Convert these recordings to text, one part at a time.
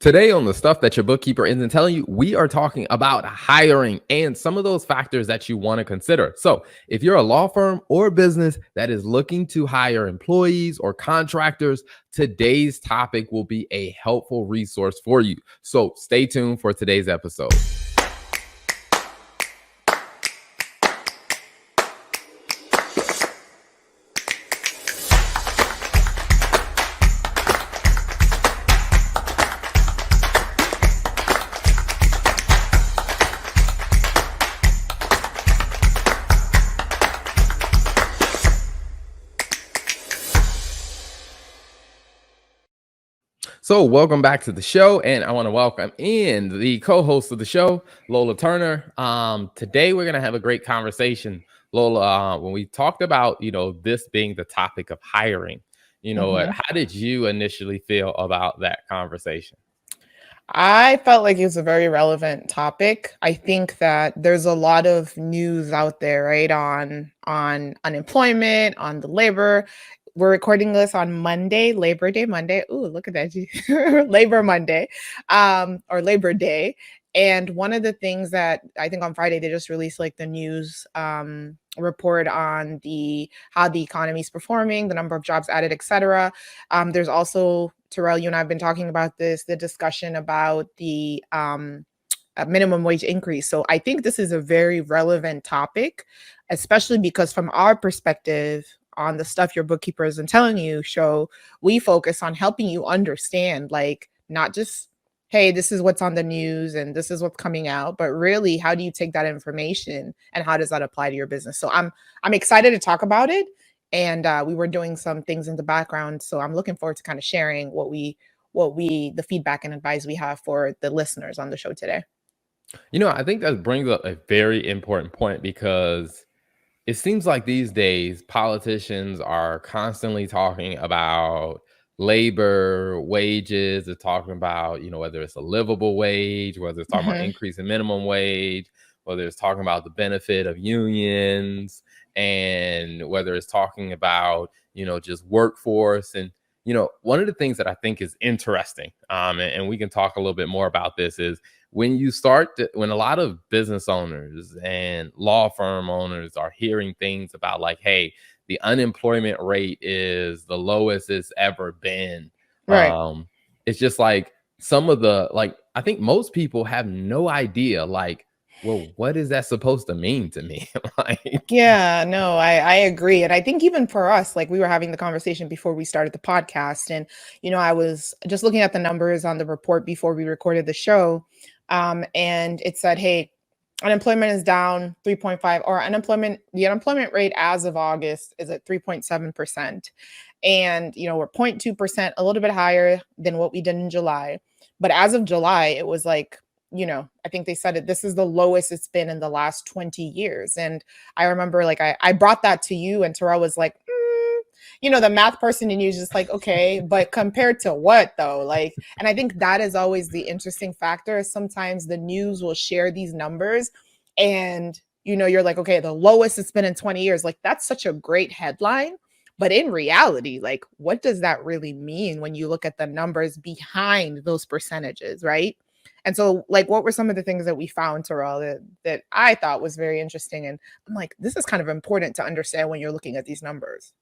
Today on the stuff that your bookkeeper isn't telling you, we are talking about hiring and some of those factors that you want to consider. So, if you're a law firm or business that is looking to hire employees or contractors, today's topic will be a helpful resource for you. So, stay tuned for today's episode. So, welcome back to the show, and I want to welcome in the co-host of the show, Lola Turner. Today we're gonna have a great conversation, Lola. When we talked about this being the topic of hiring, Mhm. how did you initially feel about that conversation? I felt like it was a very relevant topic. I think that there's a lot of news out there, right, on unemployment, on the labor. We're recording this on Monday, Labor Day Monday. Ooh, look at that. Labor Monday, or Labor Day. And one of the things that I think on Friday they just released like the news report on the how the economy is performing, the number of jobs added, etc. There's also, Terrell, you and I have been talking about this, the discussion about the minimum wage increase. So I think this is a very relevant topic, especially because from our perspective on the stuff your bookkeeper isn't telling you show, we focus on helping you understand, like, not just, hey, this is what's on the news and this is what's coming out, but really, how do you take that information and how does that apply to your business? So I'm excited to talk about it. And we were doing some things in the background, so I'm looking forward to kind of sharing what we the feedback and advice we have for the listeners on the show today. I think that brings up a very important point because it seems like these days politicians are constantly talking about labor wages. They're talking about, whether it's a livable wage, whether it's talking about Mhm. increase in minimum wage, whether it's talking about the benefit of unions, and whether it's talking about, just workforce. And, one of the things that I think is interesting, and we can talk a little bit more about this, is when a lot of business owners and law firm owners are hearing things about like, hey, the unemployment rate is the lowest it's ever been. Right. It's just like some of the like I think most people have no idea, like, well, what is that supposed to mean to me? Like, Yeah, no, I agree. And I think even for us, like we were having the conversation before we started the podcast. And, I was just looking at the numbers on the report before we recorded the show. And it said, hey, unemployment is down 3.5, or the unemployment rate as of August is at 3.7%. And, we're 0.2%, a little bit higher than what we did in July. But as of July, it was like, I think they said it, this is the lowest it's been in the last 20 years. And I remember like I brought that to you, and Terrell was like, the math person in you is just like, okay, but compared to what though? Like, and I think that is always the interesting factor. Sometimes the news will share these numbers and you're like, okay, the lowest it's been in 20 years. Like, that's such a great headline. But in reality, like, what does that really mean when you look at the numbers behind those percentages, right? And so, like, what were some of the things that we found, Terrell, that I thought was very interesting? And I'm like, this is kind of important to understand when you're looking at these numbers.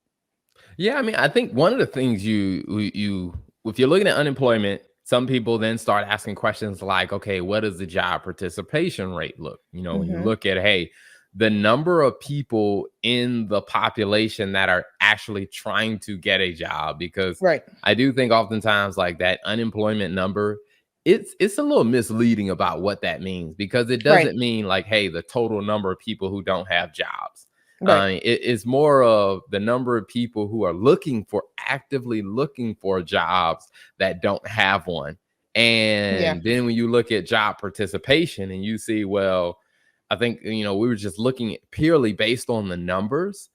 yeah, I mean, I think one of the things if you're looking at unemployment, some people then start asking questions like, okay, what does the job participation rate look? When you Hmm. look at, hey, the number of people in the population that are actually trying to get a job, because Right. I do think oftentimes like that unemployment number, it's a little misleading about what that means, because it Right. doesn't mean like, hey, the total number of people who don't have jobs. Right. It is more of the number of people who are actively looking for jobs that don't have one. Yeah. And then when you look at job participation and you see, well, I think, we were just looking at purely based on the numbers,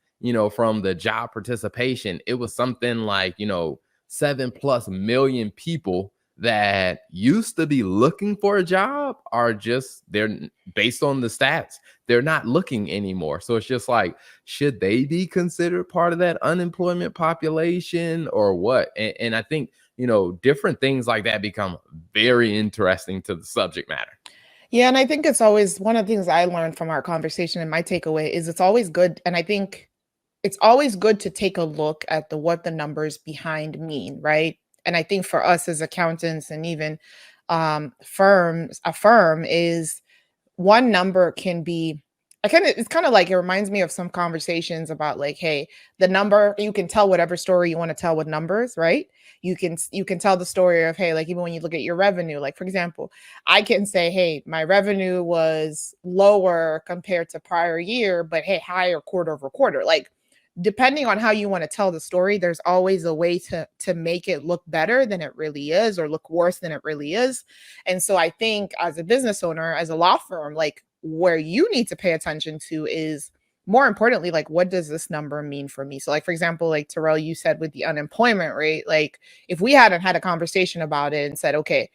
from the job participation, it was something like, 7+ million people that used to be looking for a job are just, they're based on the stats, they're not looking anymore. So it's just like, should they be considered part of that unemployment population or what? And I think different things like that become very interesting to the subject matter. Yeah, and I think it's always one of the things I learned from our conversation and my takeaway is it's always good, and I think it's always good to take a look at the what the numbers behind mean, right? And I think for us as accountants and even firms, a firm is one number can be it's kind of like it reminds me of some conversations about like, hey, the number you can tell whatever story you want to tell with numbers, right? You can tell the story of, hey, like even when you look at your revenue, like for example, I can say, hey, my revenue was lower compared to prior year, but hey, higher quarter over quarter. Like depending on how you want to tell the story, there's always a way to make it look better than it really is or look worse than it really is. And so I think as a business owner, as a law firm, like where you need to pay attention to is more importantly, like what does this number mean for me? So like for example, like Terrell, you said with the unemployment rate, like if we hadn't had a conversation about it and said, okay,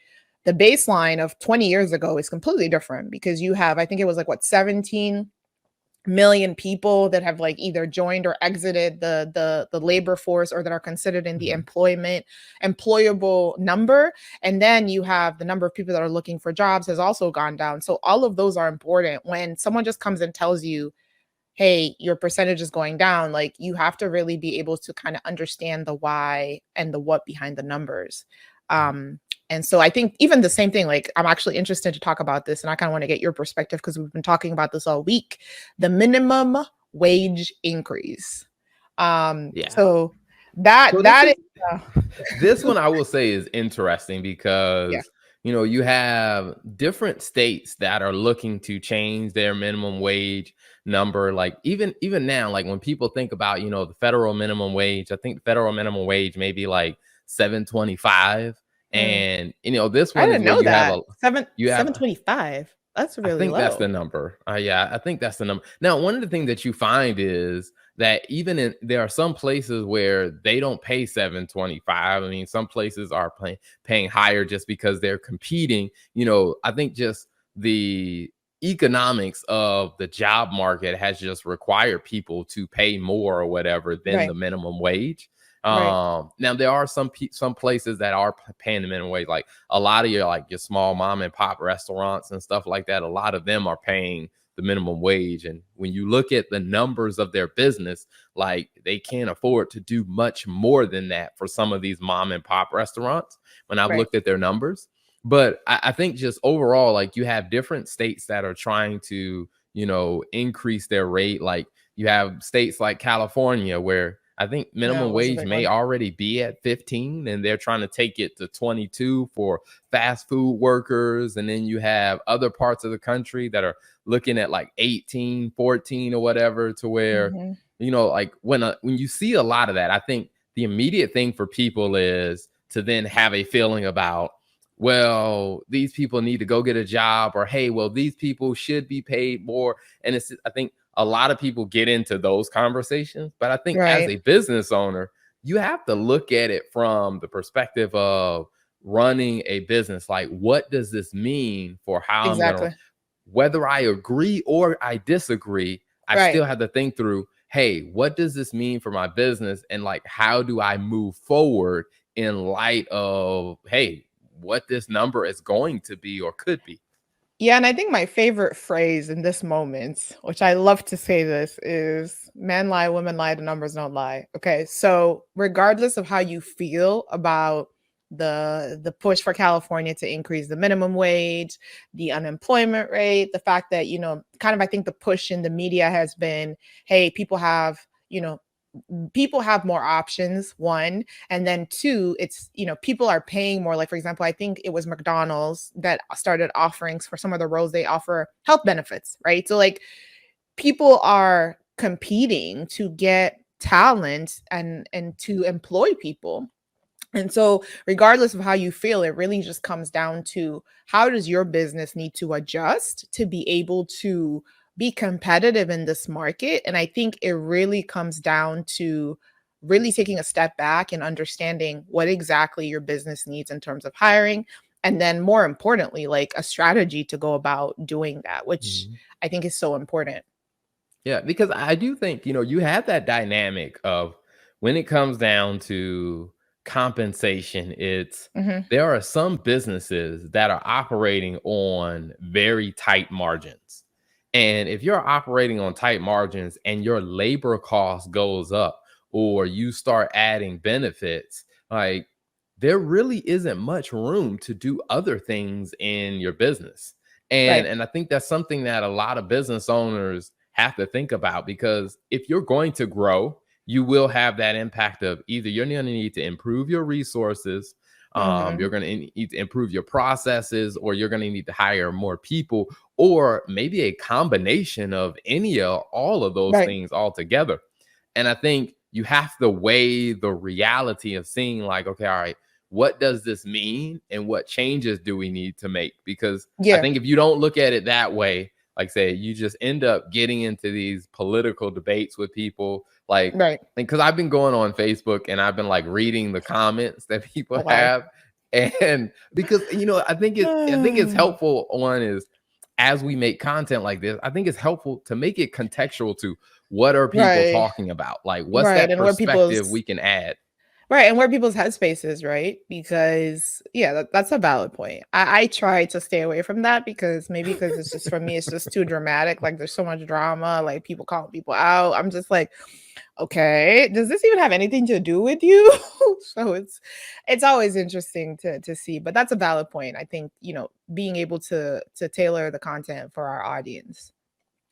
the baseline of 20 years ago is completely different because you have, I think it was like what, 17 million people that have like either joined or exited the labor force or that are considered in the Mhm. employable number, and then you have the number of people that are looking for jobs has also gone down. So all of those are important. When someone just comes and tells you, hey, your percentage is going down, like you have to really be able to kind of understand the why and the what behind the numbers. Um, and so I think even the same thing, like I'm actually interested to talk about this and I kind of want to get your perspective because we've been talking about this all week. The minimum wage increase. Yeah. So So this that is is uh, this one I will say is interesting yeah, because you have different states that are looking to change their minimum wage number. Like even now, like when people think about the federal minimum wage, I think the federal minimum wage may be like 7.25, mm, and this I one is didn't where know that. you have 725. That's I really think that's the low. number. Yeah, I think that's the number. Now, one of the things that you find is that there are some places where they don't pay 7.25. I mean, some places are paying higher just because they're competing. I think just the economics of the job market has just required people to pay more or whatever than Right, the minimum wage. right. Now there are some places that are paying the minimum wage, like a lot of your small mom and pop restaurants and stuff like that. A lot of them are paying the minimum wage, and when you look at the numbers of their business, like they can't afford to do much more than that for some of these mom and pop restaurants when I've Right. looked at their numbers. But I think just overall, like you have different states that are trying to increase their rate. Like you have states like California where I think Yeah, minimum it was a wage big may one. already be at 15 and they're trying to take it to 22 for fast food workers. And then you have other parts of the country that are looking at like 18, 14 or whatever, to where, Mhm. like when you see a lot of that, I think the immediate thing for people is to then have a feeling about, well, these people need to go get a job, or hey, well, these people should be paid more. And I think a lot of people get into those conversations, but I think as Right. a business owner, you have to look at it from the perspective of running a business. Like, what does this mean for how I'm going to, Exactly. whether I agree or I disagree, I Right. still have to think through, hey, what does this mean for my business? And like, how do I move forward in light of, hey, what this number is going to be or could be? Yeah, and I think my favorite phrase in this moment, which I love to say this, is men lie, women lie, the numbers don't lie. Okay. So regardless of how you feel about the push for California to increase the minimum wage, the unemployment rate, the fact that, kind of I think the push in the media has been, hey, people have more options, one, and then two, it's people are paying more. Like for example, I think it was McDonald's that started offerings for some of the roles, they offer health benefits, right? So like people are competing to get talent and to employ people. And so regardless of how you feel, it really just comes down to how does your business need to adjust to be able to be competitive in this market. And I think it really comes down to really taking a step back and understanding what exactly your business needs in terms of hiring. And then more importantly, like a strategy to go about doing that, which Mhm. I think is so important. Yeah, because I do think, you have that dynamic of when it comes down to compensation. It's Mhm. there are some businesses that are operating on very tight margins. And if you're operating on tight margins and your labor cost goes up or you start adding benefits, like there really isn't much room to do other things in your business. And Right. and I think that's something that a lot of business owners have to think about, because if you're going to grow, you will have that impact of either you're going to need to improve your resources, you're Mhm. going to need to improve your processes, or you're going to need to hire more people, or maybe a combination of any or all of those Right. things all together. And I think you have to weigh the reality of seeing, like, okay, all right, what does this mean and what changes do we need to make? Because I Yeah. think if you don't look at it that way, like say, you just end up getting into these political debates with people. Like, Right. because I've been going on Facebook and I've been like reading the comments that people Oh, wow. have. And because I think it's helpful. One is, as we make content like this, I think it's helpful to make it contextual to what are people Right. talking about? Like, what's Right. that And where perspective people's we can add? Right, and where people's headspace is, right? Because yeah, that's a valid point. I try to stay away from that because maybe because it's just for me, it's just too dramatic. Like there's so much drama, like people calling people out. I'm just like, okay, does this even have anything to do with you? So it's always interesting to see. But that's a valid point. I think, being able to tailor the content for our audience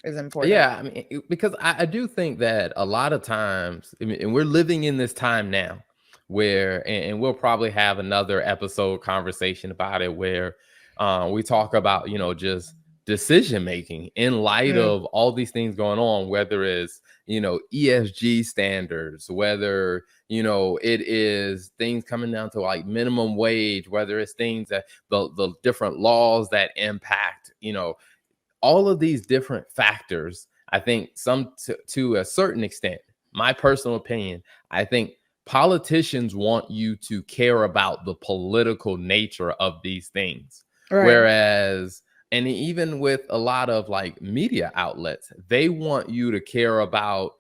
is important. Yeah, I mean, because I do think that a lot of times, I mean, and we're living in this time now where, and we'll probably have another episode conversation about it, where we talk about, just decision making in light Mm, of all these things going on, whether it's, ESG standards, whether, it is things coming down to like minimum wage, whether it's things that the different laws that impact, all of these different factors. I think some to a certain extent, my personal opinion, I think politicians want you to care about the political nature of these things. right. Whereas, and even with a lot of like media outlets, they want you to care about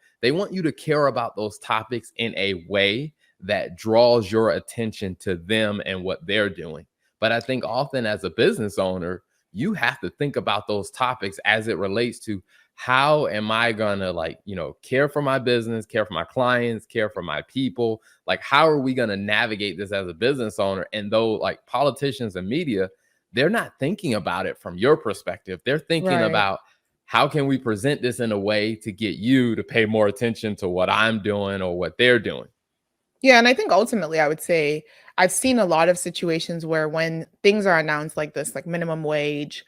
those topics in a way that draws your attention to them and what they're doing. But I think often as a business owner, you have to think about those topics as it relates to, how am I gonna, like, care for my business, care for my clients, care for my people? Like, how are we gonna navigate this as a business owner? And though like politicians and media, they're not thinking about it from your perspective. They're thinking Right. about, how can we present this in a way to get you to pay more attention to what I'm doing or what they're doing? Yeah, and I think ultimately I would say I've seen a lot of situations where when things are announced like this, like minimum wage,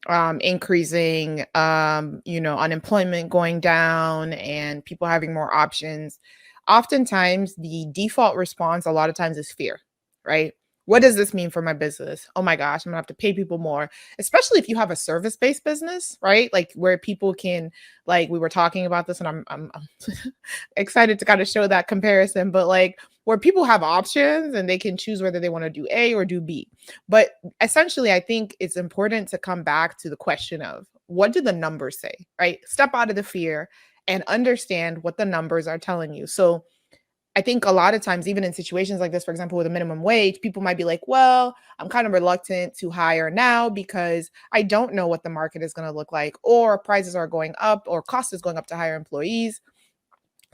increasing, unemployment going down and people having more options, oftentimes the default response a lot of times is fear, right? What does this mean for my business? Oh my gosh, I'm gonna have to pay people more, especially if you have a service-based business, right? Like where people can, like we were talking about this, and I'm excited to kind of show that comparison, but like where people have options and they can choose whether they want to do A or do B. But essentially, I think it's important to come back to the question of what do the numbers say, right? Step out of the fear and understand what the numbers are telling you. So I think a lot of times, even in situations like this, for example, with a minimum wage, people might be like, well, I'm kind of reluctant to hire now because I don't know what the market is going to look like, or prices are going up, or cost is going up to hire employees.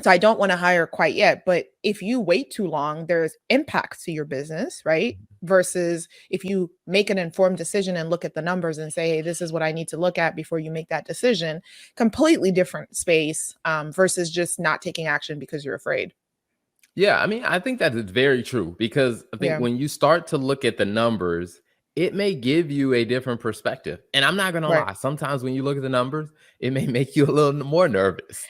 So I don't want to hire quite yet. But if you wait too long, there's impacts to your business, right? Versus if you make an informed decision and look at the numbers and say, hey, this is what I need to look at before you make that decision. Completely different space, versus just not taking action because you're afraid. Yeah, I mean, I think that is very true, because I think Yeah. when you start to look at the numbers, it may give you a different perspective. And I'm not gonna Right. lie, sometimes when you look at the numbers, it may make you a little more nervous.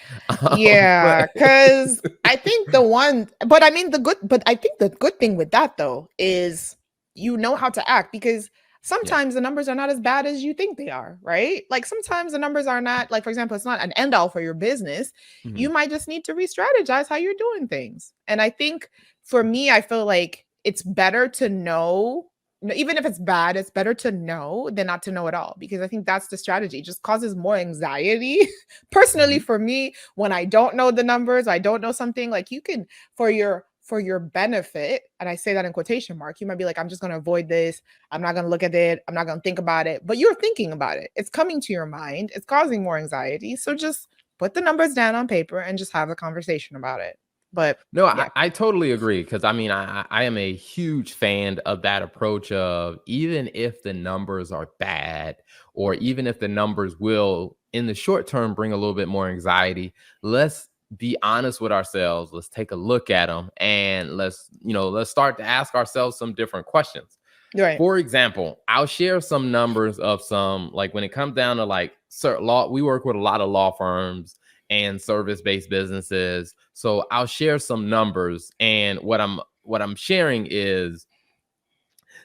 Yeah, But because I think the one, but I mean, but I think the good thing with that though is you know how to act because yeah, sometimes the numbers are not as bad as you think they are, right? Like sometimes the numbers are not, like, for example, it's not an end all for your business. You mhm, might just need to re strategize how you're doing things. And I think for me, I feel like it's better to know. Even if it's bad, it's better to know than not to know at all because I think that's the strategy. It just causes more anxiety. Personally, mhm. for me, when I don't know the numbers, I don't know something, like you can, for your for your benefit, and I say that in quotation mark, you might be like, I'm just going to avoid this. I'm not going to look at it. I'm not going to think about it. But you're thinking about it. It's coming to your mind. It's causing more anxiety. So just put the numbers down on paper and just have a conversation about it. But No, yeah, I totally agree because I mean I am a huge fan of that approach of even if the numbers are bad or even if the numbers will in the short term bring a little bit more anxiety, let's be honest with ourselves. Let's take a look at them and let's start to ask ourselves some different questions. right. For example, I'll share some numbers of some like when it comes down to like certain law, we work with a lot of law firms and service-based businesses. So I'll share some numbers and what I'm sharing is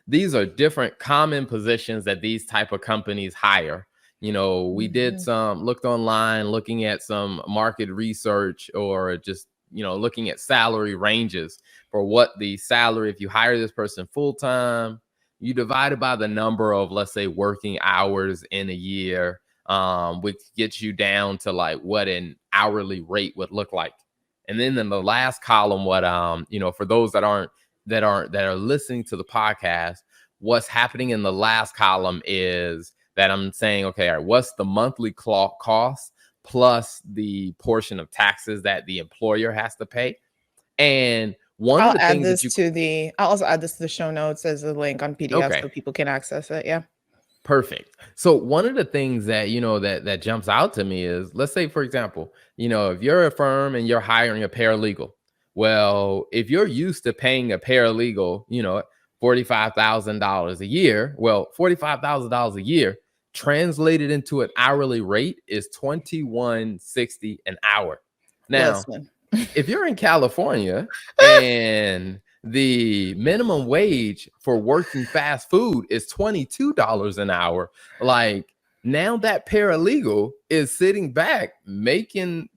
these are different common positions that these type of companies hire. We did Mhm. some looked online looking at some market research or just looking at salary ranges for what the salary if you hire this person full time you divide it by the number of let's say working hours in a year which gets you down to like what an hourly rate would look like. And then in the last column, what for those that are listening to the podcast, what's happening in the last column is that I'm saying, okay, all right, what's the monthly cost plus the portion of taxes that the employer has to pay? And one of I'll the add things that this you to I'll also add this to the show notes as a link on PDF okay, so people can access it. Yeah. perfect. So one of the things that that jumps out to me is, let's say for example, if you're a firm and you're hiring a paralegal, well, if you're used to paying a paralegal, $45,000 a year, well, $45,000 a year translated into an hourly rate is 21.60 an hour. Now, Listen. if you're in California and the minimum wage for working fast food is $22 an hour, like now that paralegal is sitting back making,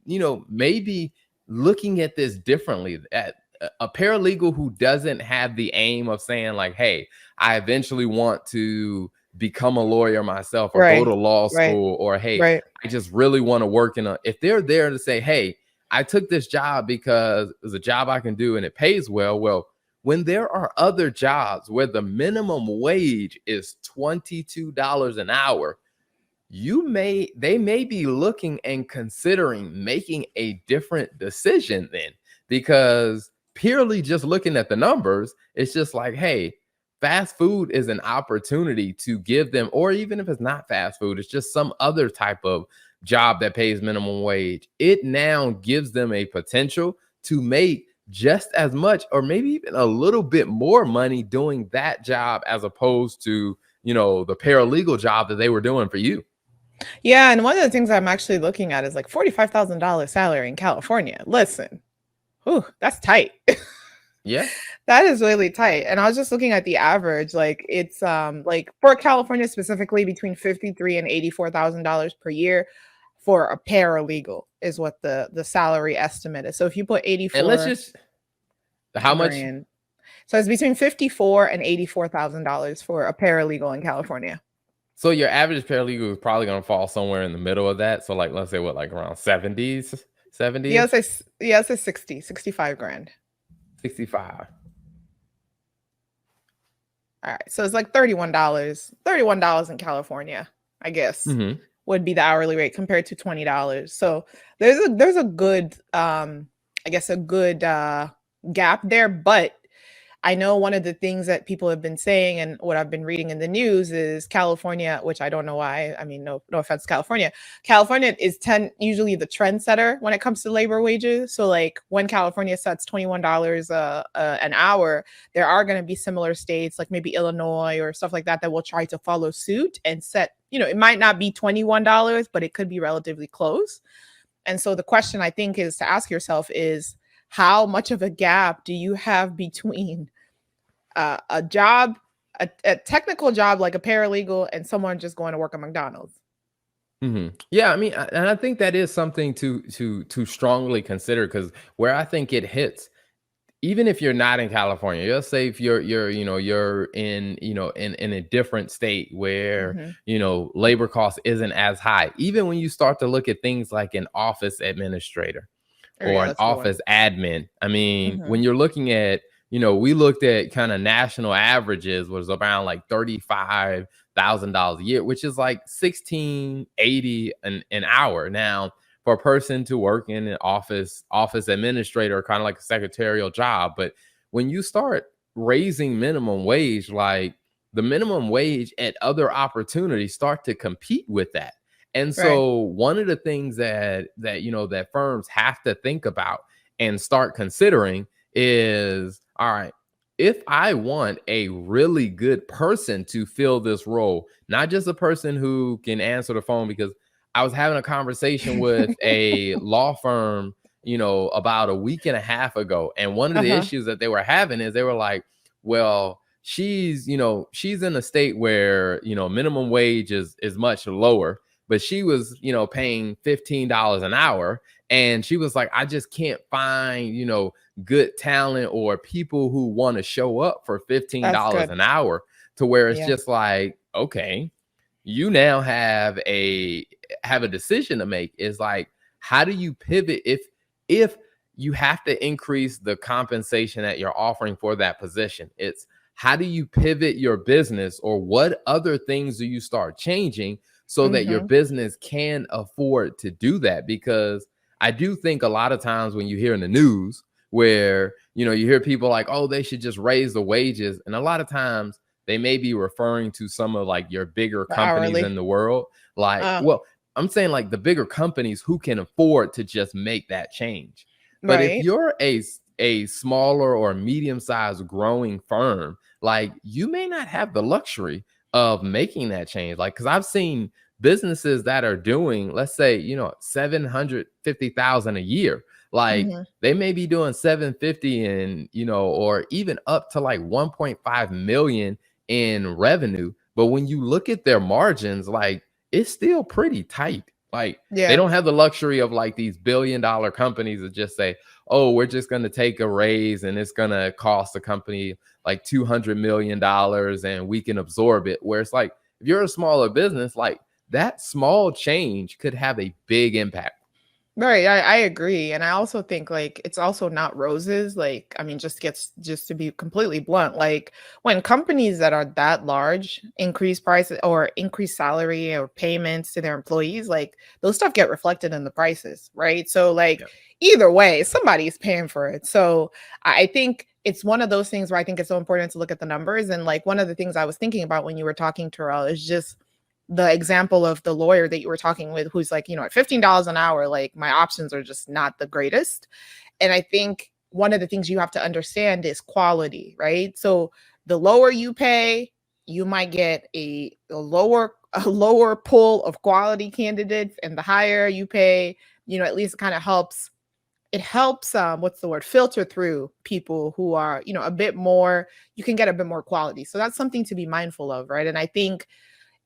maybe looking at this differently. At a paralegal who doesn't have the aim of saying like, hey, I eventually want to become a lawyer myself or go Right. to law Right. school or hey, Right. I just really want to work if they're there to say, hey, I took this job because it's a job I can do and it pays well. Well, when there are other jobs where the minimum wage is $22 an hour, they may be looking and considering making a different decision then, because purely just looking at the numbers, it's just like, hey, fast food is an opportunity to give them, or even if it's not fast food, it's just some other type of job that pays minimum wage. It now gives them a potential to make just as much or maybe even a little bit more money doing that job as opposed to, the paralegal job that they were doing for you. Yeah, and one of the things I'm actually looking at is like $45,000 salary in California. Listen, whew, that's tight. Yeah. That is really tight. And I was just looking at the average, like it's like for California specifically between 53 and $84,000 per year for a paralegal is what the salary estimate is. So if you put And let's 84 just how much? grand, so it's between 54 and $84,000 for a paralegal in California. So your average paralegal is probably going to fall somewhere in the middle of that. So like, let's say what, like around 70s, Yeah, 70ish, it's a 65 grand. 65. All right. So it's like $31 in California, I guess, Mm-hmm. would be the hourly rate compared to $20. So there's a good I guess a good gap there, but I know one of the things that people have been saying and what I've been reading in the news is California, which I don't know why. I mean, no offense, California. California is usually the trendsetter when it comes to labor wages. So, like when California sets $21 an hour, there are going to be similar states, like maybe Illinois or stuff like that, that will try to follow suit and set. It might not be $21, but it could be relatively close. And so, the question I think is to ask yourself is, how much of a gap do you have between a job, a technical job like a paralegal, and someone just going to work at McDonald's? Mm-hmm. Yeah, I mean, and I think that is something to strongly consider because where I think it hits, even if you're not in California, let's say if you're in in a different state where Mhm. labor cost isn't as high. Even when you start to look at things like an office administrator, Oh or yeah, an that's a good one. office admin. I mean, Hmm. when you're looking at, we looked at kind of national averages was around like $35,000 a year, which is like 1680 an hour. Now, for a person to work in an office administrator, kind of like a secretarial job, but when you start raising minimum wage, like the minimum wage at other opportunities start to compete with that. And Right. so one of the things that firms have to think about and start considering is, all right, if I want a really good person to fill this role, not just a person who can answer the phone, because I was having a conversation with a law firm, about a week and a half ago. And one of the Uh-huh. issues that they were having is they were like, well, she's in a state where, minimum wage is much lower, but she was, paying $15 an hour. And she was like, I just can't find, good talent or people who want to show up for That's $15 good. an hour, to where it's Yeah. just like, okay, you now have a decision to make. Is like, how do you pivot if you have to increase the compensation that you're offering for that position? It's, how do you pivot your business, or what other things do you start changing so that your Hmm. business can afford to do that? Because I do think a lot of times when you hear in the news where, you hear people like, oh, they should just raise the wages. And a lot of times they may be referring to some of like your bigger The companies hourly. in the world. Like, Uh, well, I'm saying like the bigger companies who can afford to just make that change. But if right. you're a smaller or medium-sized growing firm, like, you may not have the luxury of making that change. Like, because I've seen businesses that are doing, let's say, 750,000 a year. Like, Hmm. they may be doing 750, and or even up to like 1.5 million in revenue. But when you look at their margins, like, it's still pretty tight. Like, they Yeah. don't have the luxury of like these billion-dollar companies that just say, oh, we're just going to take a raise and it's going to cost the company like $200 million and we can absorb it. Where it's like, if you're a smaller business, like, that small change could have a big impact. Right, I agree. And I also think like it's also not roses. Like, I mean, just to be completely blunt, like when companies that are that large increase prices or increase salary or payments to their employees, like those stuff get reflected in the prices, right? So like Yeah. either way, somebody's paying for it. So I think it's one of those things where I think it's so important to look at the numbers. And like one of the things I was thinking about when you were talking, Terrell, is just the example of the lawyer that you were talking with who's like, at $15 an hour, like my options are just not the greatest. And I think one of the things you have to understand is quality, right? So the lower you pay, you might get a lower pool of quality candidates, and the higher you pay, at least it kind of helps. It helps, what's the word, filter through people who are, a bit more, you can get a bit more quality. So that's something to be mindful of, right? And I think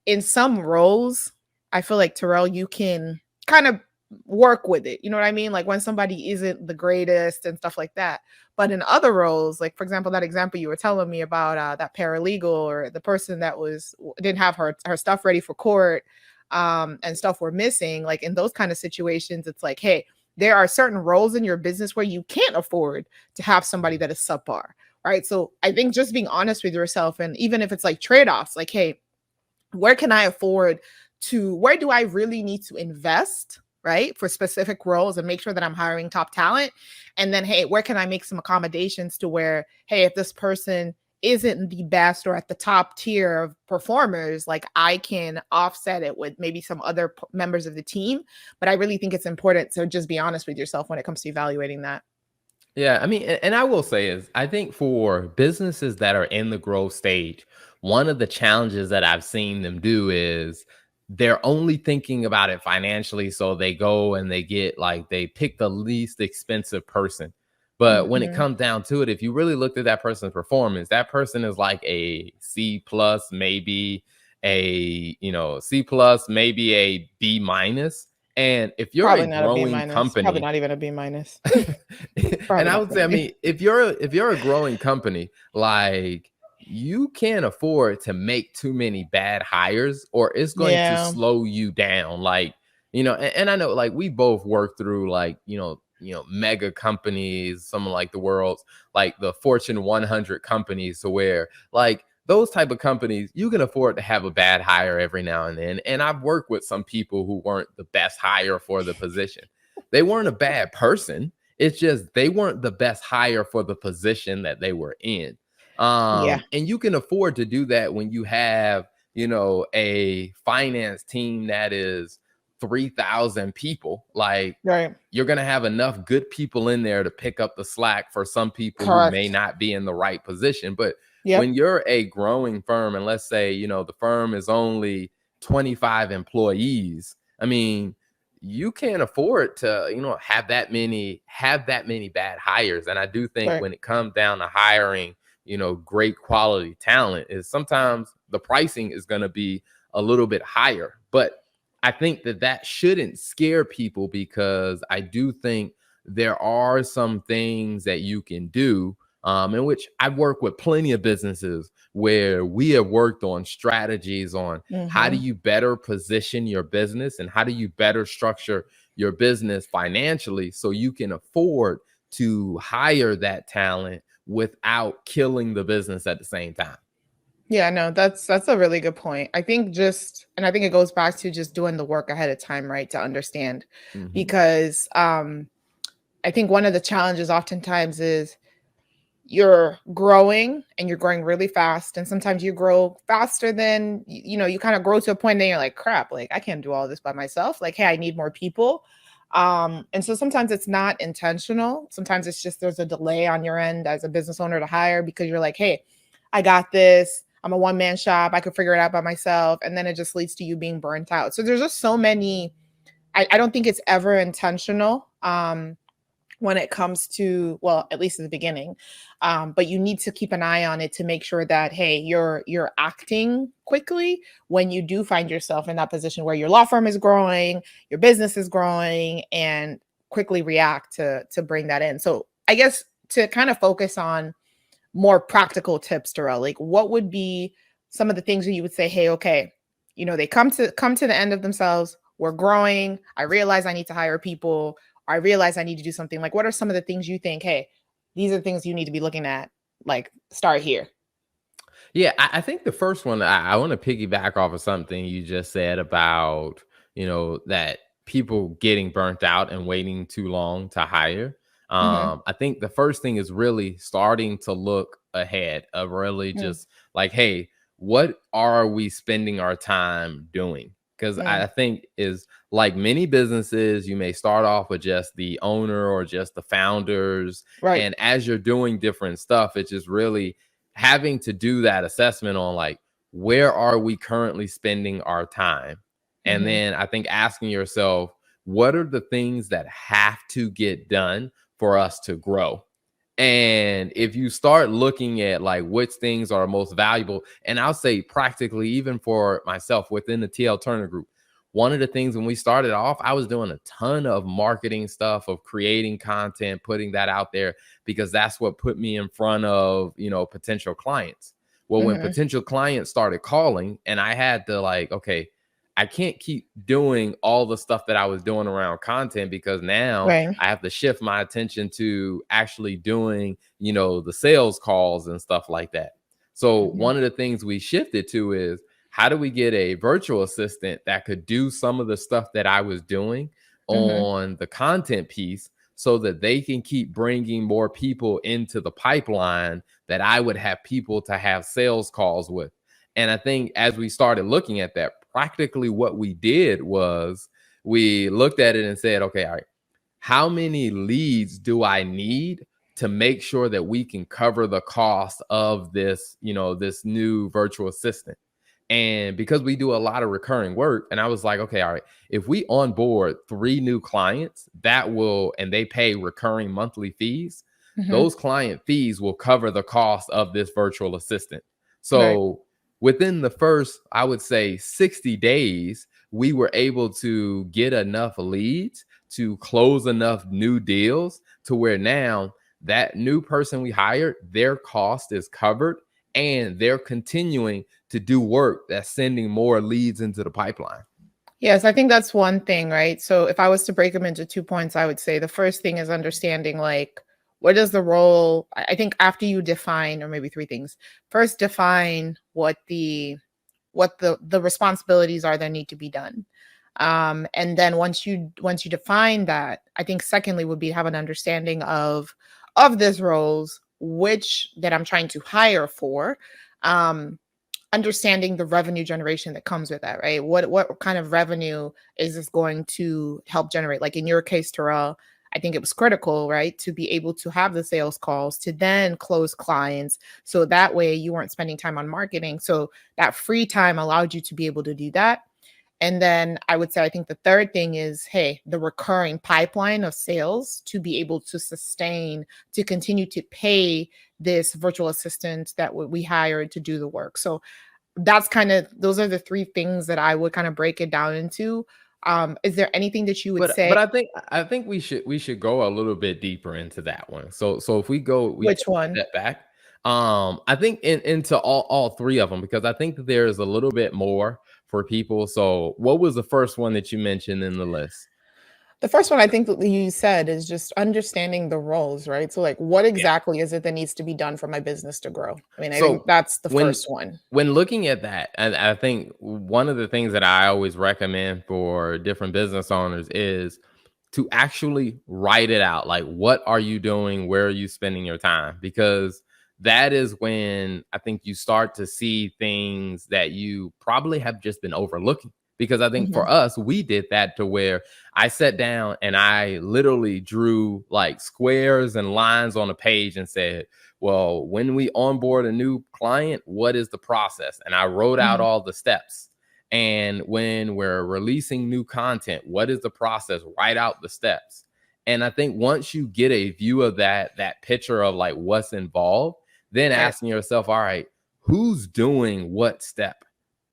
in some roles, I feel like, Terrell, you can kind of work with it. You know what I mean? Like when somebody isn't the greatest and stuff like that. But in other roles, like for example, that example you were telling me about, that paralegal or the person that didn't have her stuff ready for court, and stuff were missing. Like in those kind of situations, it's like, hey, there are certain roles in your business where you can't afford to have somebody that is subpar. Right. So I think just being honest with yourself, and even if it's like trade offs, like, hey, where do I really need to invest, right, for specific roles and make sure that I'm hiring top talent? And then, hey, where can I make some accommodations to where, hey, if this person isn't the best or at the top tier of performers, like I can offset it with maybe some other members of the team. But I really think it's important to just be honest with yourself when it comes to evaluating that. Yeah, I mean, and I will say is, I think for businesses that are in the growth stage, one of the challenges that I've seen them do is they're only thinking about it financially. So they go and they pick the least expensive person. But when it Hmm. comes down to it, if you really looked at that person's performance, that person is like a C plus, maybe C plus, maybe a B minus. And if you're a Probably not a B growing minus. Probably company, not even a B minus. and Probably I not would gonna say, I be. mean, if you're a growing company, like, you can't afford to make too many bad hires, or it's going to Yeah. slow you down. Like, and I know, like, we both work through, like, mega companies, some of like the world's like the Fortune 100 companies, to where like those type of companies, you can afford to have a bad hire every now and then. And I've worked with some people who weren't the best hire for the position. They weren't a bad person. It's just they weren't the best hire for the position that they were in. Yeah. And you can afford to do that when you have, a finance team that is 3,000 people. Like, Right. you're going to have enough good people in there to pick up the slack for some people who may Correct. not be in the right position. But when Yep. you're a growing firm, and let's say, the firm is only 25 employees, I mean, you can't afford to, have that many bad hires. And I do think Right. when it comes down to hiring, great quality talent, is sometimes the pricing is going to be a little bit higher. But I think that shouldn't scare people, because I do think there are some things that you can do, in which I've worked with plenty of businesses where we have worked on strategies on how do Hmm. you better position your business and how do you better structure your business financially so you can afford to hire that talent without killing the business at the same time. Yeah, no, that's a really good point. I think and I think it goes back to just doing the work ahead of time, right, to understand. Hmm. Because I think one of the challenges oftentimes is you're growing and you're growing really fast, and sometimes you grow faster than you kind of grow to a point and you're like, crap, like I can't do all this by myself. Like, hey, I need more people. And so sometimes it's not intentional. Sometimes it's just there's a delay on your end as a business owner to hire, because you're like, hey, I got this. I'm a one-man shop. I could figure it out by myself. And then it just leads to you being burnt out. So there's just so many. I don't think it's ever intentional. When it comes to, well, at least in the beginning, but you need to keep an eye on it to make sure that, hey, you're acting quickly when you do find yourself in that position where your law firm is growing, your business is growing, and quickly react to bring that in. So I guess to kind of focus on more practical tips, Darrell, like what would be some of the things that you would say, hey, okay, they come to the end of themselves. We're growing. I realize I need to hire people. I realize I need to do something. Like, what are some of the things you think, hey, these are the things you need to be looking at? Like, start here. Yeah, I think the first one, I want to piggyback off of something you just said about, that people getting burnt out and waiting too long to hire. Hmm. I think the first thing is really starting to look ahead, of really Mm, just like, hey, what are we spending our time doing? Because mm, I think is like many businesses, you may start off with just the owner or just the founders. right. And as you're doing different stuff, it's just really having to do that assessment on like, where are we currently spending our time? And Hmm. then I think asking yourself, what are the things that have to get done for us to grow? And if you start looking at like which things are most valuable, and I'll say practically, even for myself within the TL Turner Group, one of the things when we started off, I was doing a ton of marketing stuff, of creating content, putting that out there, because that's what put me in front of, potential clients. Well, when Hmm. potential clients started calling, and I had to like, okay, I can't keep doing all the stuff that I was doing around content, because now Right. I have to shift my attention to actually doing, the sales calls and stuff like that. So Hmm. one of the things we shifted to is, how do we get a virtual assistant that could do some of the stuff that I was doing Hmm. on the content piece, so that they can keep bringing more people into the pipeline that I would have people to have sales calls with. And I think as we started looking at that, practically what we did was we looked at it and said, okay, all right, how many leads do I need to make sure that we can cover the cost of this, this new virtual assistant? And because we do a lot of recurring work, and I was like, okay, all right, if we onboard 3 new clients, and they pay recurring monthly fees, Hmm. those client fees will cover the cost of this virtual assistant. Right. So within the first, I would say 60 days, we were able to get enough leads to close enough new deals to where now that new person we hired, their cost is covered, and they're continuing to do work that's sending more leads into the pipeline. Yes, I think that's one thing, right? So if I was to break them into 2 points, I would say the first thing is understanding, like, what is the role. I think after you define, or maybe 3 things. First, define what the responsibilities are that need to be done. And then once you define that, I think secondly would be have an understanding of these roles, which that I'm trying to hire for. Um, Understanding the revenue generation that comes with that, right? What kind of revenue is this going to help generate? Like in your case, Terrell, I think it was critical, right, to be able to have the sales calls to then close clients. So that way you weren't spending time on marketing. So that free time allowed you to be able to do that. And then I would say, I think the third thing is, hey, the recurring pipeline of sales to be able to sustain, to continue to pay this virtual assistant that we hired to do the work. So that's kind of, those are the three things that I would kind of break it down into. Is there anything that you would say? But I think we should go a little bit deeper into that one. So if we Which take a one? step back, I think into all three of them, because I think that there is a little bit more for people. So what was the first one that you mentioned in the list? The first one I think that you said is just understanding the roles, right? So like what Yeah. exactly is it that needs to be done for my business to grow? I mean, I think So that's the when first one. when looking at that, and I think one of the things that I always recommend for different business owners is to actually write it out. Like, what are you doing? Where are you spending your time? Because that is when I think you start to see things that you probably have just been overlooking. Because I think for Mhm. us, we did that to where I sat down and I literally drew like squares and lines on a page and said, well, when we onboard a new client, what is the process? And I wrote out Mhm. all the steps. And when we're releasing new content, what is the process? Write out the steps. And I think once you get a view of that picture of like what's involved, then Right. asking yourself, all right, who's doing what step?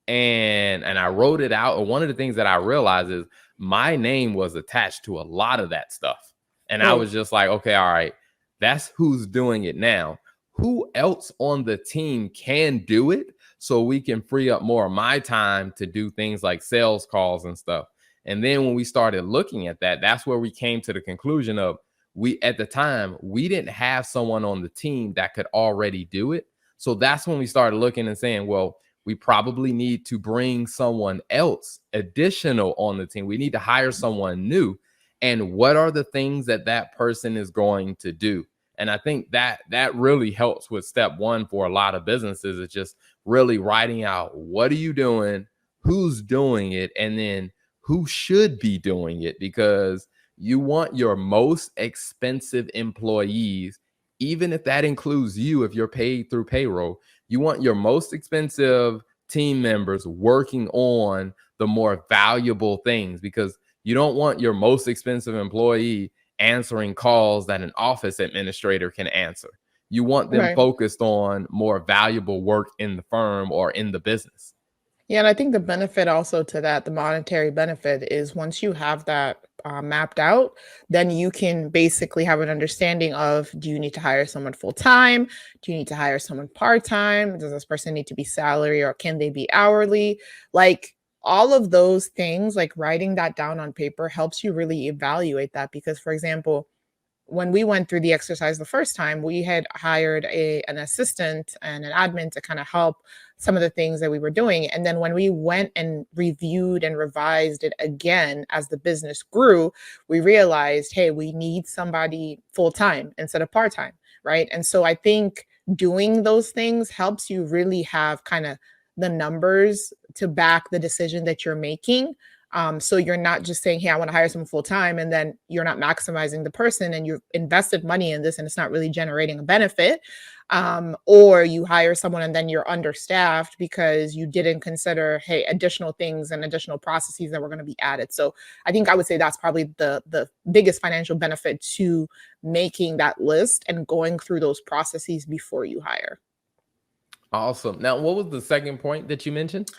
And I wrote it out. And one of the things that I realized is my name was attached to a lot of that stuff. And I Oh, was just like, okay, all right, that's who's doing it now. Who else on the team can do it so we can free up more of my time to do things like sales calls and stuff? And then when we started looking at that, that's where we came to the conclusion of we at the time we didn't have someone on the team that could already do it. So that's when we started looking and saying, well, we probably need to bring someone else additional on the team. We need to hire someone new. And what are the things that that person is going to do? And I think that really helps with step one for a lot of businesses. It's just really writing out what are you doing, who's doing it, and then who should be doing it, because you want your most expensive employees, even if that includes you, if you're paid through payroll, you want your most expensive team members working on the more valuable things, because you don't want your most expensive employee answering calls that an office administrator can answer. You want them right. focused on more valuable work in the firm or in the business. Yeah, and I think the benefit also to that, the monetary benefit is once you have that mapped out, then you can basically have an understanding of, do you need to hire someone full time? Do you need to hire someone part time? Does this person need to be salary or can they be hourly? Like all of those things, like writing that down on paper helps you really evaluate that. Because, for example, when we went through the exercise the first time, we had hired an assistant and an admin to kind of help some of the things that we were doing. And then when we went and reviewed and revised it again as the business grew, we realized, hey, we need somebody full time instead of part time. Right. And so I think doing those things helps you really have kind of the numbers to back the decision that you're making, so you're not just saying, "Hey, I want to hire someone full time," and then you're not maximizing the person, and you've invested money in this, and it's not really generating a benefit. Or you hire someone and then you're understaffed because you didn't consider, hey, additional things and additional processes that were going to be added. So I think I would say that's probably the biggest financial benefit to making that list and going through those processes before you hire. Awesome. Now, what was the second point that you mentioned?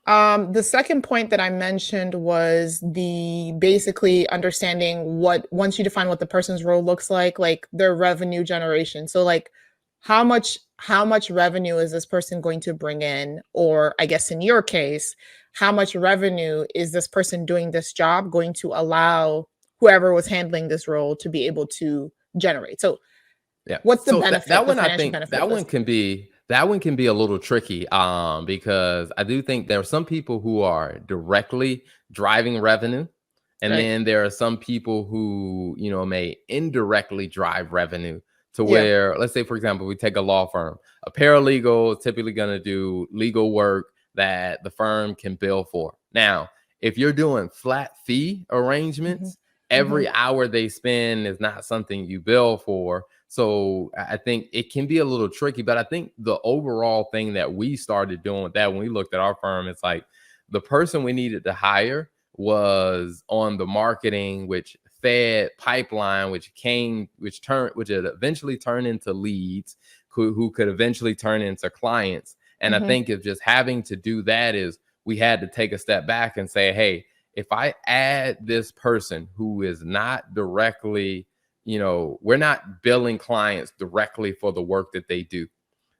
The second point that I mentioned was the basically understanding what once you define what the person's role looks like their revenue generation. So like how much revenue is this person going to bring in? Or I guess in your case, how much revenue is this person doing this job going to allow whoever was handling this role to be able to generate. So Yeah. what's the So benefit, that the one, I financial think benefit that of one this? can be a little tricky, because I do think there are some people who are directly driving revenue, and Right. then there are some people who, may indirectly drive revenue to Yeah. where, let's say, for example, we take a law firm. A paralegal is typically going to do legal work that the firm can bill for. Now, if you're doing flat fee Mhm. arrangements, Mhm. every hour they spend is not something you bill for. So I think it can be a little tricky, but I think the overall thing that we started doing with that when we looked at our firm, it's like the person we needed to hire was on the marketing, which fed pipeline, which it eventually turned into leads, who could eventually turn into clients. And I Mhm. think if just having to do that is we had to take a step back and say, hey, if I add this person who is not directly, we're not billing clients directly for the work that they do,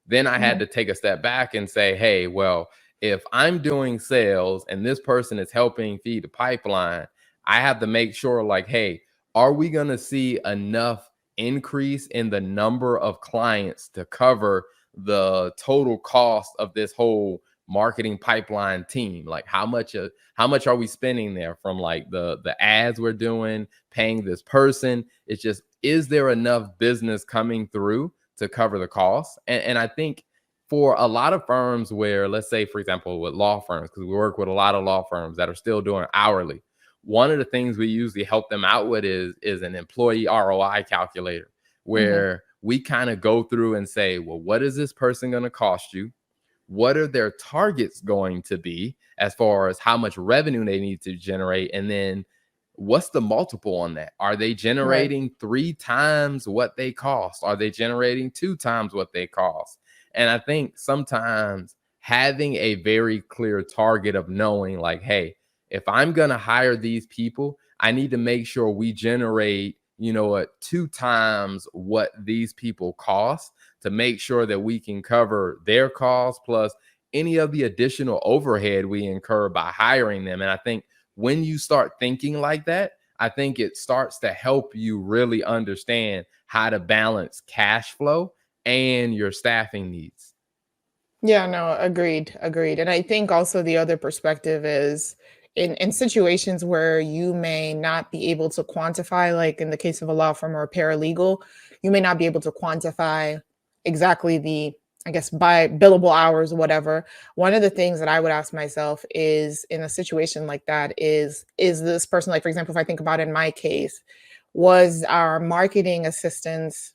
then I had Mhm. to take a step back and say, hey, well, if I'm doing sales and this person is helping feed the pipeline, I have to make sure, like, hey, are we going to see enough increase in the number of clients to cover the total cost of this whole marketing pipeline team? Like, how much are we spending there from, like, the ads we're doing, paying this person? It's just, is there enough business coming through to cover the costs? And I think for a lot of firms where, let's say, for example, with law firms, because we work with a lot of law firms that are still doing hourly, one of the things we usually help them out with is an employee ROI calculator, Mhm. where we kind of go through and say, well, what is this person going to cost you? What are their targets going to be as far as how much revenue they need to generate? And then what's the multiple on that? Are they Right. generating 3 times what they cost? Are they generating 2 times what they cost? And I think sometimes having a very clear target of knowing, like, hey, if I'm going to hire these people, I need to make sure we generate, 2 times what these people cost, to make sure that we can cover their costs plus any of the additional overhead we incur by hiring them. And I think when you start thinking like that, I think it starts to help you really understand how to balance cash flow and your staffing needs. Yeah, no, agreed, agreed. And I think also the other perspective is in situations where you may not be able to quantify, like in the case of a law firm or a paralegal, you may not be able to quantify exactly the, I guess, by billable hours or whatever. One of the things that I would ask myself is in a situation like that is this person, like for example, if I think about in my case, was our marketing assistance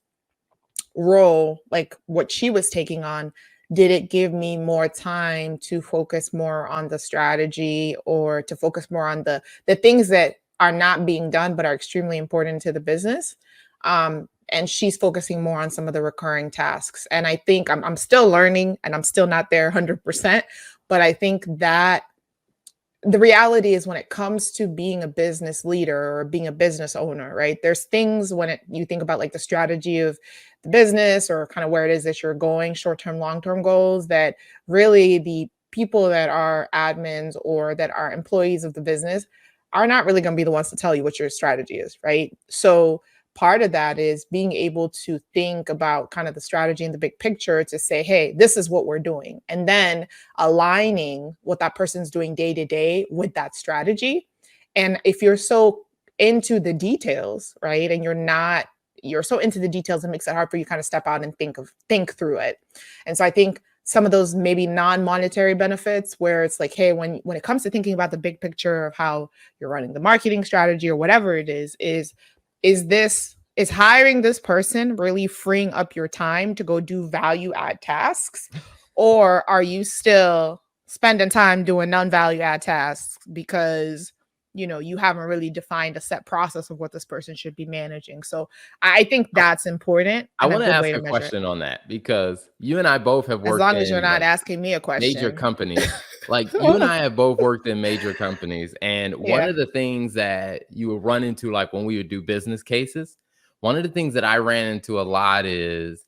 role, like what she was taking on, did it give me more time to focus more on the strategy or to focus more on the things that are not being done but are extremely important to the business? And she's focusing more on some of the recurring tasks. And I think I'm still learning and I'm still not there 100%. But I think that the reality is when it comes to being a business leader or being a business owner, right? There's things when you think about like the strategy of the business or kind of where it is that you're going, short-term, long-term goals, that really the people that are admins or that are employees of the business are not really going to be the ones to tell you what your strategy is, right? So part of that is being able to think about kind of the strategy and the big picture to say, hey, this is what we're doing. And then aligning what that person's doing day to day with that strategy. And if you're so into the details, right, and you're so into the details, it makes it hard for you to kind of step out and think through it. And so I think some of those maybe non-monetary benefits where it's like, hey, when it comes to thinking about the big picture of how you're running the marketing strategy or whatever it is hiring this person really freeing up your time to go do value add tasks, or are you still spending time doing non-value add tasks because you haven't really defined a set process of what this person should be managing? So I think that's important I and a want to good ask way to a measure it, question on that, because you and I both have as worked long as you're in, not like, asking me a major question. companies. Like, you and I have both worked in major companies, and one Yeah. of the things that you will run into, like when we would do business cases, one of the things that I ran into a lot is,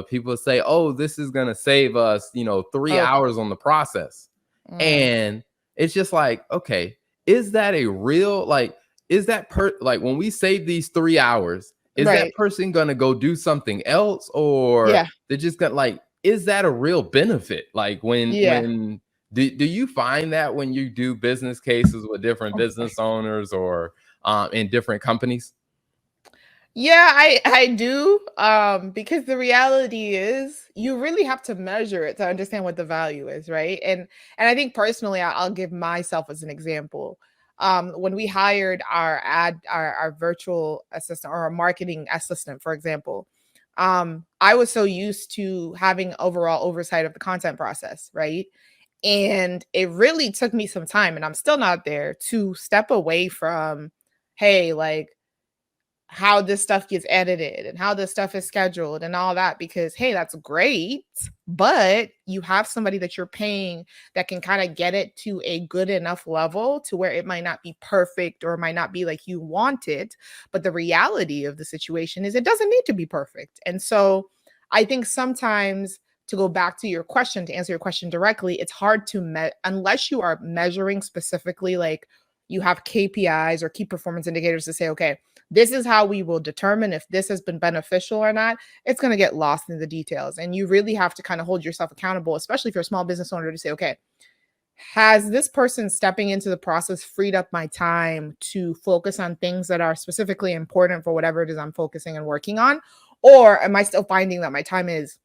people say, "Oh, this is going to save us, 3 Oh. hours on the process." Mm. And it's just like, okay, is that a real, like, is that like when we save these 3 hours, is that Right. person gonna go do something else, or Yeah. they're just gonna, like, is that a real benefit? Like Yeah. when do you find that when you do business cases with different Of business course. owners or in different companies? Yeah, I do. Because the reality is you really have to measure it to understand what the value is, right? And I think personally, I'll give myself as an example. When we hired our virtual assistant or our marketing assistant, for example, I was so used to having overall oversight of the content process, right? And it really took me some time, and I'm still not there, to step away from, hey, like, how this stuff gets edited and how this stuff is scheduled and all that, because hey, that's great, but you have somebody that you're paying that can kind of get it to a good enough level to where it might not be perfect or it might not be like you want it, but the reality of the situation is it doesn't need to be perfect. And so I think sometimes, to go back to your question, to answer your question directly, it's hard to unless you are measuring specifically, like you have KPIs or key performance indicators to say, okay, this is how we will determine if this has been beneficial or not. It's going to get lost in the details. And you really have to kind of hold yourself accountable, especially if you're a small business owner, to say, okay, has this person stepping into the process freed up my time to focus on things that are specifically important for whatever it is I'm focusing and working on? Or am I still finding that my time is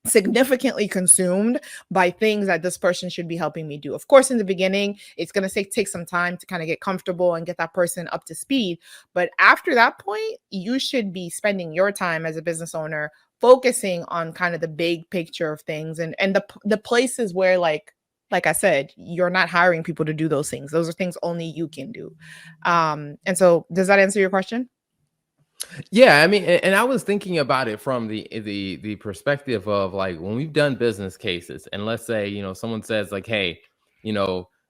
significantly consumed by things that this person should be helping me do? Of course, in the beginning, it's going to take some time to kind of get comfortable and get that person up to speed. But after that point, you should be spending your time as a business owner focusing on kind of the big picture of things, and the places where, like I said, you're not hiring people to do those things. Those are things only you can do. And so does that answer your question? Yeah, I mean, and I was thinking about it from the perspective of, like, when we've done business cases, and let's say, someone says like, hey,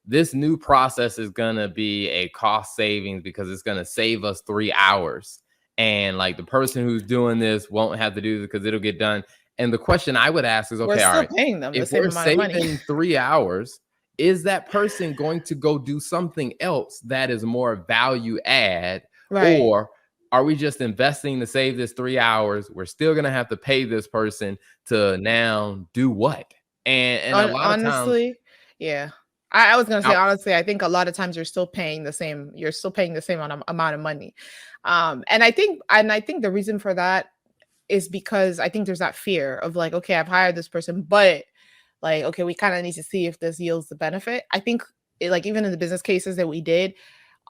this new process is gonna be a cost savings because it's gonna save us 3 hours, and like the person who's doing this won't have to do this because it'll get done. And the question I would ask is, We're okay, all still right, paying them the if same we're amount of money. saving 3 hours, is that person going to go do something else that is more value add, Right. or are we just investing to save this 3 hours? We're still gonna have to pay this person to now do what? And a lot of times, Honestly, yeah. I was gonna say, out, honestly, I think a lot of times you're still paying the same amount of money. And I think the reason for that is because I think there's that fear of like, okay, I've hired this person, but like, okay, we kind of need to see if this yields the benefit. I think like even in the business cases that we did,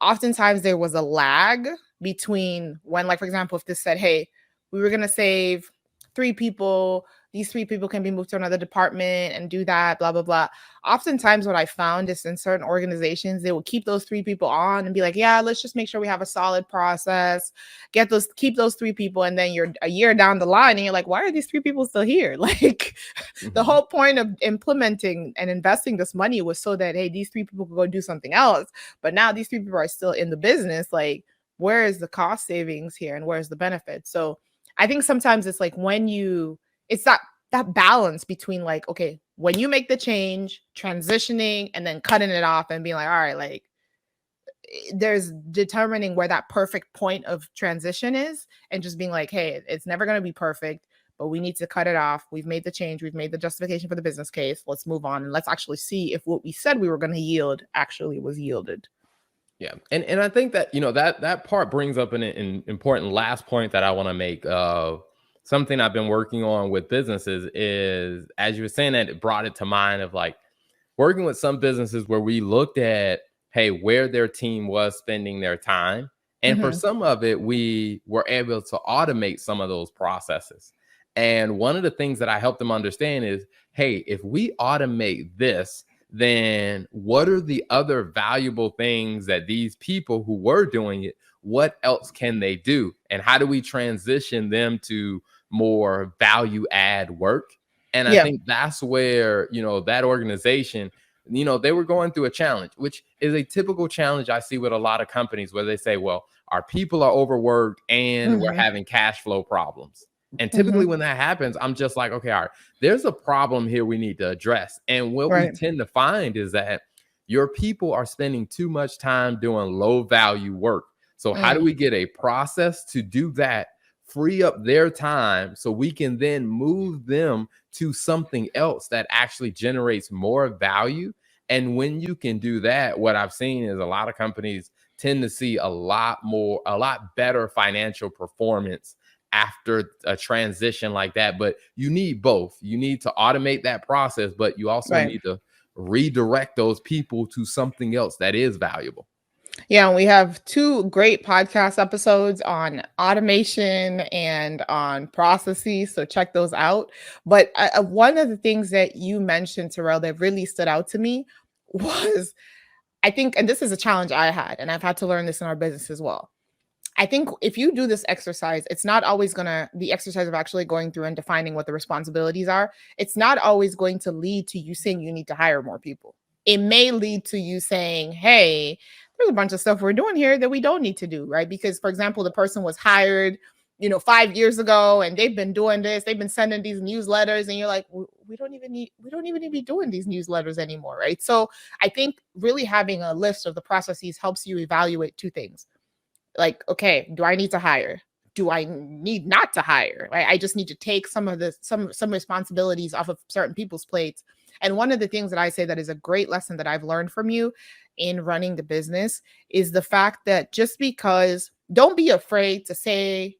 oftentimes there was a lag between when, like, for example, if this said, hey, we were going to save 3 people, these 3 people can be moved to another department and do that, blah blah blah. Oftentimes what I found is in certain organizations they will keep those 3 people on and be like, yeah, let's just make sure we have a solid process, keep those 3 people, and then you're a year down the line and you're like, why are these 3 people still here? Like, the mhm. whole point of implementing and investing this money was so that, hey, these 3 people could go do something else, but now these 3 people are still in the business. Like, where is the cost savings here and where's the benefit? So I think sometimes it's like it's that balance between, like, okay, when you make the change, transitioning, and then cutting it off and being like, all right, like, there's determining where that perfect point of transition is, and just being like, hey, it's never going to be perfect, but we need to cut it off. We've made the change, we've made the justification for the business case. Let's move on and let's actually see if what we said we were going to yield actually was yielded. Yeah, and I think that that part brings up an important last point that I want to make. Something I've been working on with businesses is, as you were saying, that it brought it to mind of, like, working with some businesses where we looked at, hey, where their team was spending their time. And for Hmm. some of it, we were able to automate some of those processes. And one of the things that I helped them understand is, hey, if we automate this, then what are the other valuable things that these people who were doing it, what else can they do? And how do we transition them to more value add work? And I Yeah. think that's where, that organization, they were going through a challenge, which is a typical challenge I see with a lot of companies where they say, well, our people are overworked and we're Hmm. having cash flow problems. And typically Hmm. when that happens, I'm just like, okay, all right, there's a problem here we need to address. And what we Right. tend to find is that your people are spending too much time doing low value work. So how do Mm, we get a process to do that, free up their time so we can then move them to something else that actually generates more value? And when you can do that, what I've seen is a lot of companies tend to see a lot better financial performance after a transition like that. But you need both. You need to automate that process, but you also right. need to redirect those people to something else that is valuable. Yeah, and we have two great podcast episodes on automation and on processes. So check those out. But one of the things that you mentioned, Terrell, that really stood out to me was I think, and this is a challenge I had, and I've had to learn this in our business as well. I think if you do this exercise, it's not always going to, the exercise of actually going through and defining what the responsibilities are, it's not always going to lead to you saying you need to hire more people. It may lead to you saying, hey, there's a bunch of stuff we're doing here that we don't need to do, right? Because, for example, the person was hired, 5 years ago, and they've been doing this, they've been sending these newsletters, and you're like, we don't even need to be doing these newsletters anymore, right? So I think really having a list of the processes helps you evaluate two things. Like, okay, do I need to hire? Do I need not to hire? Right? I just need to take some of the some responsibilities off of certain people's plates. And one of the things that I say that is a great lesson that I've learned from you in running the business is the fact that just because don't be afraid to say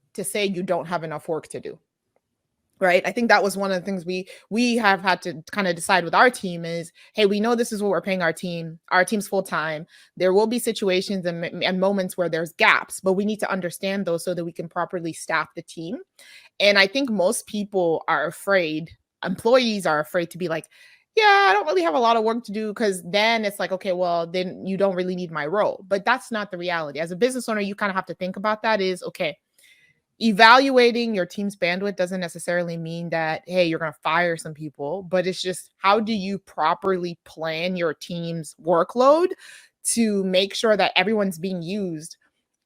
you don't have enough work to do. Right. I think that was one of the things we have had to kind of decide with our team is, hey, we know this is what we're paying our team. Our team's full time. There will be situations and moments where there's gaps, but we need to understand those so that we can properly staff the team. And I think most people are afraid, employees are afraid to be like, yeah, I don't really have a lot of work to do, because then it's like, okay, well, then you don't really need my role. But that's not the reality. As a business owner, you kind of have to think about that is, okay, evaluating your team's bandwidth doesn't necessarily mean that, hey, you're going to fire some people, but it's just how do you properly plan your team's workload to make sure that everyone's being used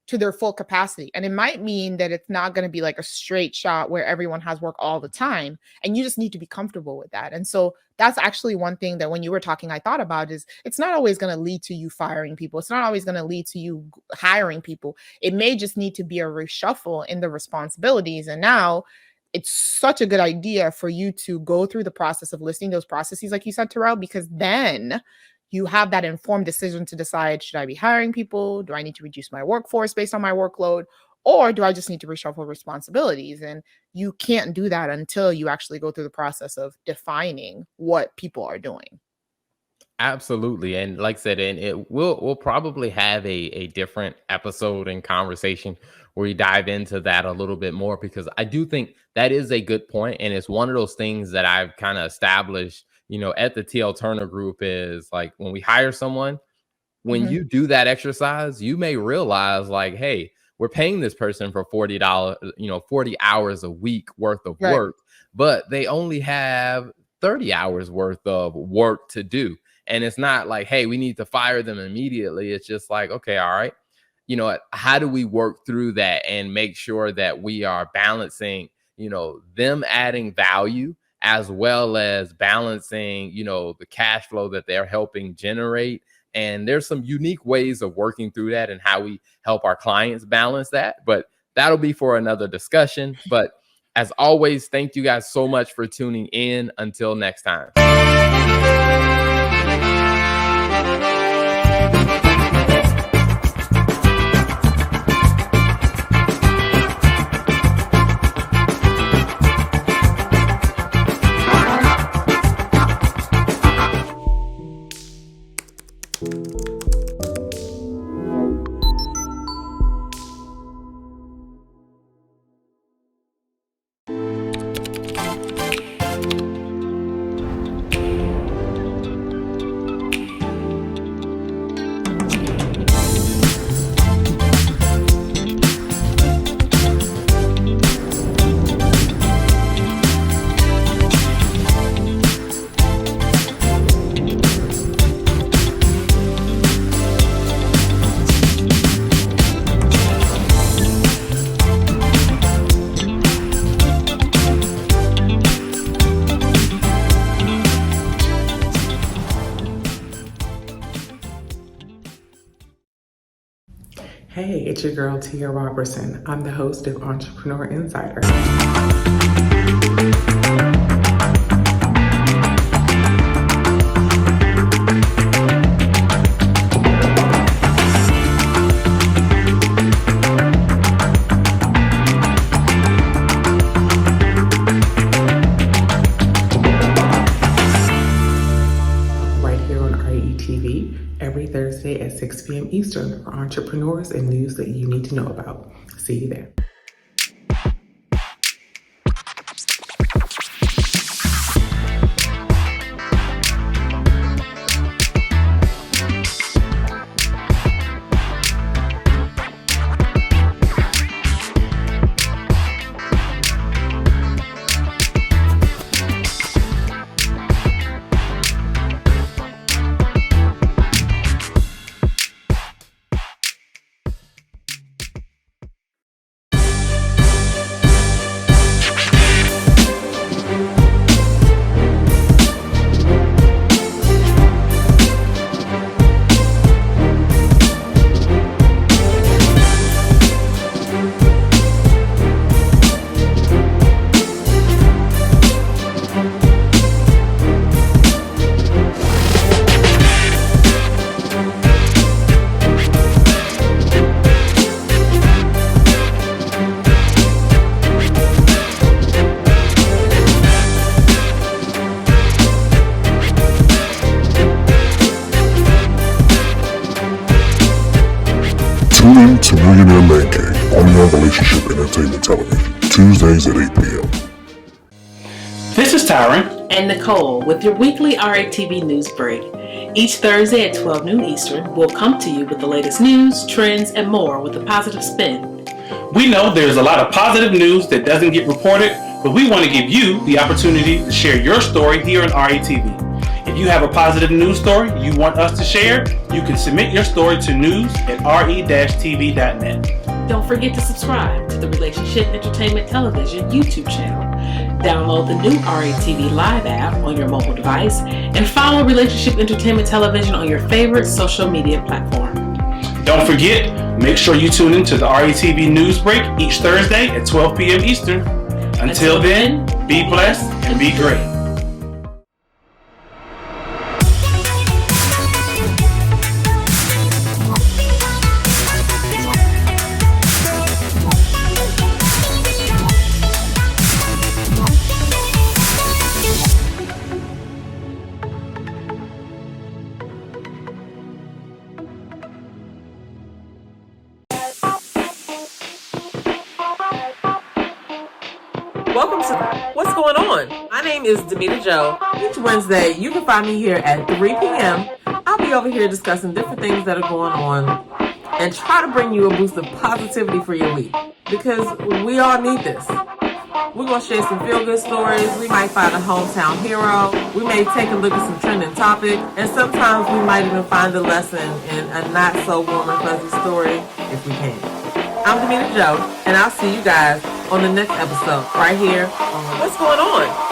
to their full capacity. And it might mean that it's not going to be like a straight shot where everyone has work all the time. And you just need to be comfortable with that. And so that's actually one thing that when you were talking, I thought about is it's not always going to lead to you firing people. It's not always going to lead to you hiring people. It may just need to be a reshuffle in the responsibilities. And now it's such a good idea for you to go through the process of listing those processes, like you said, Terrell, because then you have that informed decision to decide, should I be hiring people? Do I need to reduce my workforce based on my workload? Or do I just need to reshuffle responsibilities? And you can't do that until you actually go through the process of defining what people are doing. Absolutely. And like I said, and we'll probably have a different episode and conversation where we dive into that a little bit more, because I do think that is a good point. And it's one of those things that I've kind of established, at the TL Turner Group is like when we hire someone, when Mhm. you do that exercise, you may realize like, hey, we're paying this person for $40, 40 hours a week worth of Right. work, but they only have 30 hours worth of work to do. And it's not like, hey, we need to fire them immediately. It's just like, okay, all right. How do we work through that and make sure that we are balancing, them adding value as well as balancing, the cash flow that they're helping generate. And there's some unique ways of working through that and how we help our clients balance that. But that'll be for another discussion. But as always, thank you guys so much for tuning in. Until next time. Hey, it's your girl Tia Robertson. I'm the host of Entrepreneur Insider. Right here on RETV every Thursday at 6 p.m. Eastern for entrepreneurs and news that you need to know about. See you there. Tune in to Millionaire Man Cave, only on Relationship Entertainment Television, Tuesdays at 8 p.m. This is Tyron and Nicole with your weekly RATV news break. Each Thursday at 12 noon Eastern, we'll come to you with the latest news, trends, and more with a positive spin. We know there's a lot of positive news that doesn't get reported, but we want to give you the opportunity to share your story here on RATV. If you have a positive news story you want us to share, you can submit your story to news@re-tv.net. Don't forget to subscribe to the Relationship Entertainment Television YouTube channel. Download the new RATV Live app on your mobile device and follow Relationship Entertainment Television on your favorite social media platform. Don't forget, make sure you tune in to the RATV News Break each Thursday at 12 p.m. Eastern. Until then, be blessed and be great. Welcome to What's Going On? My name is Demita Joe. Each Wednesday, you can find me here at 3 p.m. I'll be over here discussing different things that are going on and try to bring you a boost of positivity for your week because we all need this. We're going to share some feel-good stories. We might find a hometown hero. We may take a look at some trending topic. And sometimes we might even find a lesson in a not-so-warm and fuzzy story if we can. I'm Demita Joe, and I'll see you guys on the next episode right here on What's Going On?